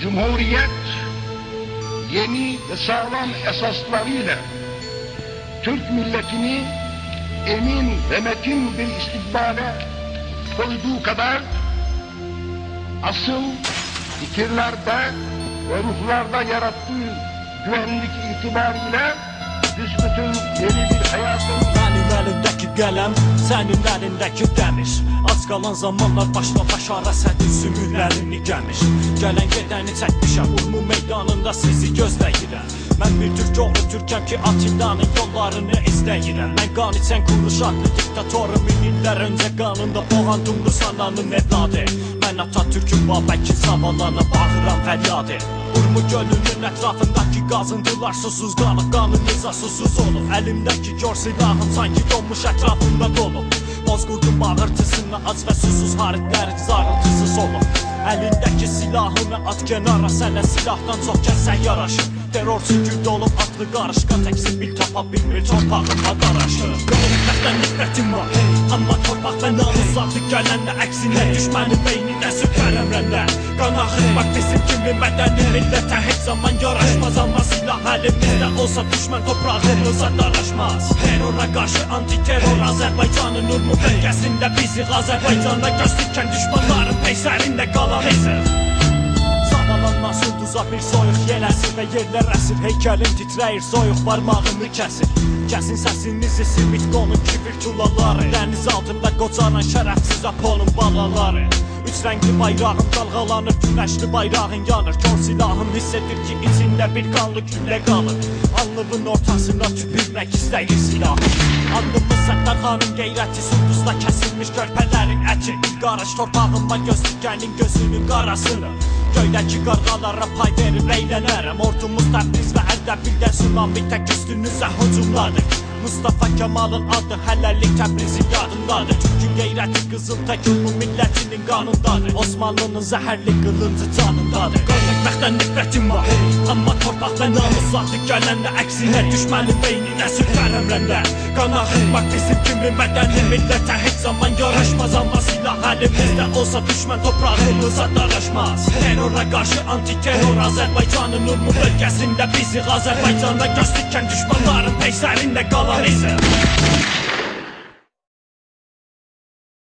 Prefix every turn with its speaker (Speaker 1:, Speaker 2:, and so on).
Speaker 1: Cumhuriyet yeni ve sağlam esaslarıyla Türk milletini emin ve metin bir istikbale koyduğu kadar asıl fikirlerde ve ruhlarda yarattığı güvenlik itibariyle büsbütün yeni bir hayatın...
Speaker 2: Benim elimdeki qələm, sənin əlindəki dəmir. Az qalan zamanlar başla-başa rəsədin sümüklərini gəmir. Gələn gedəni çəkmişəm, urmu meydanında sizi gözləyirəm. Mən bir türk oğlu türkəm ki, Atilla'nın yollarını izləyirəm. Mən qan içən quruş adlı diktatorum, minillər öncə qanında boğan Dumru Sananın evladı. Mən Atatürk'ün Babəkin zavallarına bağıram fəryadı. Urmu gölünün ətrafındakı qazıntılar susuz qalıb, qanınıza susuz olub. Əlimdəki gör silahım sanki donmuş ətrafında dolub. Bozqurdun bağırtısına ac və susuz haritlərin zarıltısız olub. Əlindəki silahını at kənara, sənə silahdan çox kəsə yaraşır. Terrorçu gürd olub atlı qarışqa, tək zibil tapa bilmir torpağıma daraşır. Qanunətdən nifrətim var, amma torpaq və namuslardı gələnlə əksinə düşmənin beyninə sürtər əmrəndə. Qan axıtmaq bizim kimi mədəni millətə heç zaman yaraşmaz, amma silah əlimizdə olsa düşmən toprağımıza daraşmaz. Terrora qarşı antiterror Azərbaycanın Urmu bölgəsində bizik Azərbaycana göz dikən düşmanların peysərində qalan hezir. Zavalanmaz ulduza bir soyuq yeləsir və yerlər əsir, heykəlin titrəyir, soyuq barmağını kəsir. Kəsin səsinizi simit qonun kibir tulaları, dəniz altında qocaran şərəfsiz Apolun balaları. Üç rəngli bayrağın dalğalanır, günəşli bayrağın yanır. Kör silahın hiss edir ki, içində bir qanlı güllə qalır. Alnımın ortasına tüpürmək istəyir silahı. Andımız Səttarxanın qeyrəti, sunduzla kəsilmiş körpələrin əti. Qarış torpağıma göz dikənin gözünün qarasını. Göydəki qarğalara pay verib eylənərəm. Ordumuz Təbriz və Ərdəbildə tsunami tək üstünüzə hücumladır. Mustafa Kemal'ın adı hələlik Təbrizin yadındadır. Türk'ün qeyrəti qızıl tək Urmu millətinin qanındadır. Osmanlının zəhərli qılıncı canındadır. Qan etməkdən nifrətim var, amma torpaq və namuslardı gələnlə əksinə düşmənin beyninə sürtər əmrəndə. Qan axıtmaq bizim kimi mədəni millətə heç zaman yaraşmaz, amma silah əlimizdə olsa düşmən toprağımıza daraşmaz. Terrora qarşı antiterror Azərbaycanın Urmu bölgəsində bizik Azərbaycana göz dikən düşmanların peysərində qalan izim.